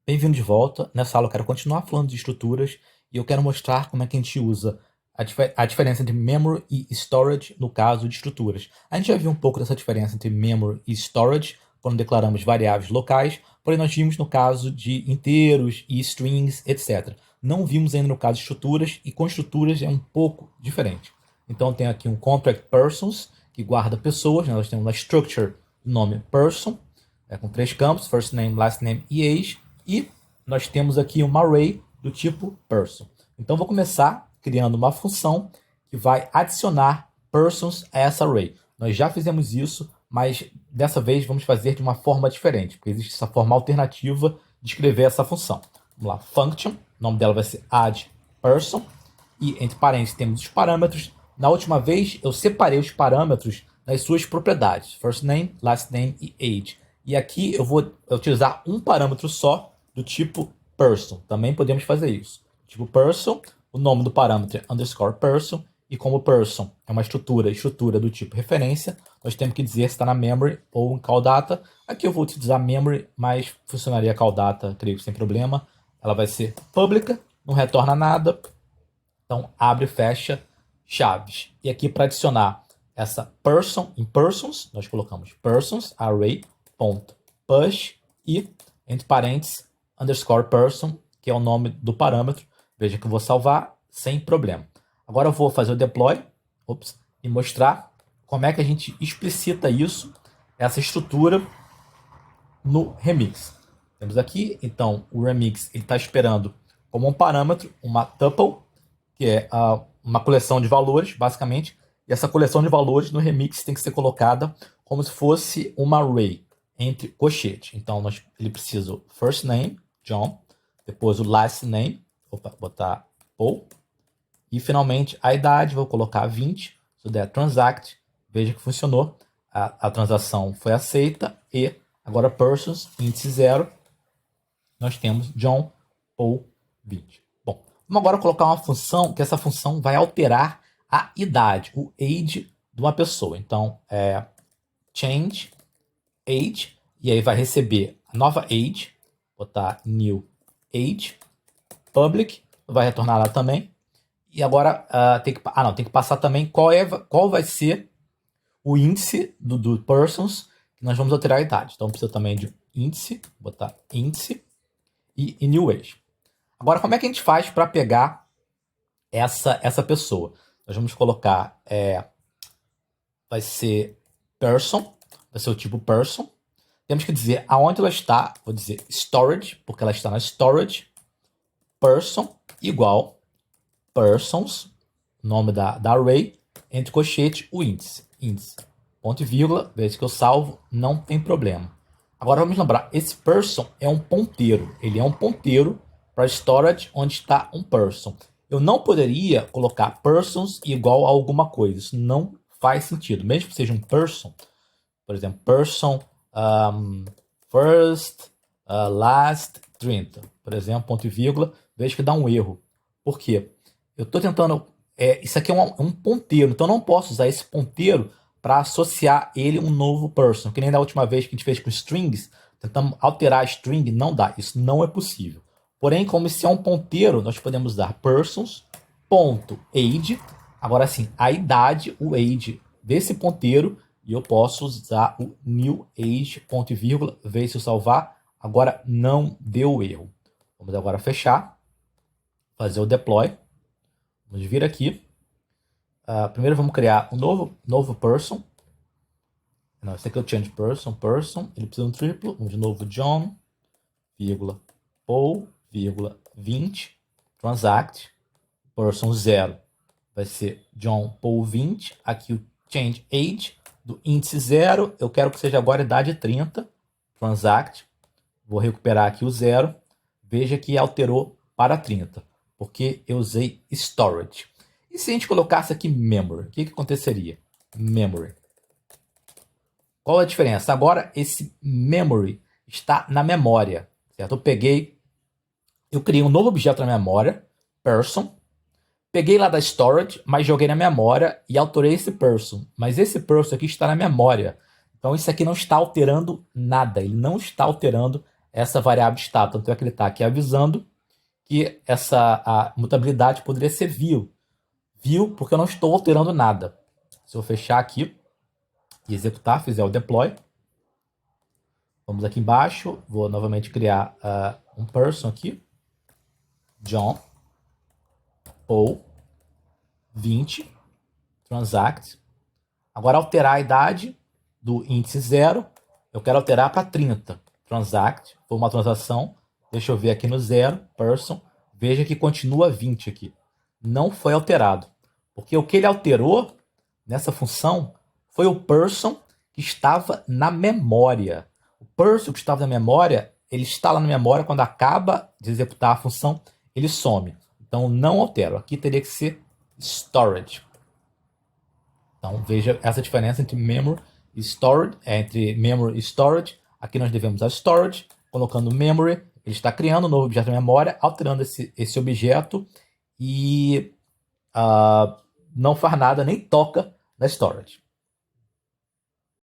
Bem-vindo de volta. Nessa aula eu quero continuar falando de estruturas e eu quero mostrar como é que a gente usa a diferença entre memory e storage no caso de estruturas. A gente já viu um pouco dessa diferença entre memory e storage quando declaramos variáveis locais, porém nós vimos no caso de inteiros e strings, etc. Não vimos ainda no caso de estruturas, e com estruturas é um pouco diferente. Então tem aqui um contract persons, que guarda pessoas, né? Nós temos uma structure do nome person, com 3 campos, first name, last name e age. E nós temos aqui uma array do tipo person. Então, vou começar criando uma função que vai adicionar persons a essa array. Nós já fizemos isso, mas dessa vez vamos fazer de uma forma diferente, porque existe essa forma alternativa de escrever essa função. Vamos lá, function, o nome dela vai ser add person, e entre parênteses temos os parâmetros. Na última vez eu separei os parâmetros das suas propriedades, first name, last name e age. E aqui eu vou utilizar um parâmetro só, do tipo person. Também podemos fazer isso. Tipo person, o nome do parâmetro é underscore person, e como person é uma estrutura do tipo referência, nós temos que dizer se está na memory ou em call-data. Aqui eu vou utilizar memory, mas funcionaria call-data, creio que sem problema. Ela vai ser pública, não retorna nada, então abre e fecha chaves. E aqui para adicionar essa person em persons, nós colocamos persons, array.push e, entre parênteses, underscore person, que é o nome do parâmetro. Veja que eu vou salvar sem problema. Agora eu vou fazer o deploy e mostrar como é que a gente explicita isso, essa estrutura no remix. Temos aqui, então, o remix está esperando como um parâmetro uma tuple, que é uma coleção de valores, basicamente. E essa coleção de valores no remix tem que ser colocada como se fosse uma array, entre colchetes. Então, ele precisa o first name, John, depois o last name, botar Paul, e finalmente a idade, vou colocar 20, so that transact, veja que funcionou, a transação foi aceita, e agora persons, índice 0, nós temos John, Paul, 20. Bom, vamos agora colocar uma função, que essa função vai alterar a idade, o age de uma pessoa. Então, change age, e aí vai receber a nova age, botar new age, public, vai retornar lá também. E agora tem que passar também qual vai ser o índice do persons que nós vamos alterar a idade. Então precisa também de índice, botar índice e new age. Agora, como é que a gente faz para pegar essa pessoa? Nós vamos colocar, vai ser person, vai ser o tipo person. Temos que dizer aonde ela está, vou dizer storage, porque ela está na storage, person igual persons, nome da array, entre colchete, o índice, ponto e vírgula, vez que eu salvo, não tem problema. Agora vamos lembrar, esse person é um ponteiro, ele é um ponteiro para storage onde está um person. Eu não poderia colocar persons igual a alguma coisa, isso não faz sentido, mesmo que seja um person, por exemplo, person first, last, 30, por exemplo, ponto e vírgula, vejo que dá um erro. Por quê? Eu estou tentando, isso aqui é um ponteiro, então eu não posso usar esse ponteiro para associar ele a um novo person, que nem da última vez que a gente fez com strings, tentamos alterar a string, não dá, isso não é possível. Porém, como esse é um ponteiro, nós podemos usar persons.age, agora sim, a idade, o age desse ponteiro, e eu posso usar o new age, ponto e vírgula, ver se eu salvar. Agora não deu erro. Vamos agora fechar, fazer o deploy. Vamos vir aqui. Primeiro vamos criar um novo person. Não, esse aqui é o change person. Ele precisa de um triplo. Vamos de novo John, vírgula, Paul, vírgula, 20, transact, person 0. Vai ser John, Paul, 20. Aqui o change age do índice 0, eu quero que seja agora idade 30, transact, vou recuperar aqui o 0, veja que alterou para 30, porque eu usei storage. E se a gente colocasse aqui memory, o que aconteceria? Memory. Qual a diferença? Agora esse memory está na memória, certo? Eu criei um novo objeto na memória, person, peguei lá da storage, mas joguei na memória e alterei esse person. Mas esse person aqui está na memória. Então isso aqui não está alterando nada. Ele não está alterando essa variável status. Então, ele está aqui avisando que a mutabilidade poderia ser view. View, porque eu não estou alterando nada. Se eu fechar aqui e executar, fizer o deploy, vamos aqui embaixo, vou novamente criar um person aqui, John, ou 20, transact. Agora alterar a idade do índice 0, eu quero alterar para 30. Transact, foi uma transação, deixa eu ver aqui no 0, person, veja que continua 20 aqui. Não foi alterado, porque o que ele alterou nessa função foi o person que estava na memória. O person que estava na memória, ele está lá na memória, quando acaba de executar a função, ele some. Então não altero, aqui teria que ser storage. Então veja essa diferença entre memory e storage, entre memory e storage. Aqui nós devemos a storage, colocando memory, ele está criando um novo objeto de memória, alterando esse objeto e não faz nada, nem toca na storage.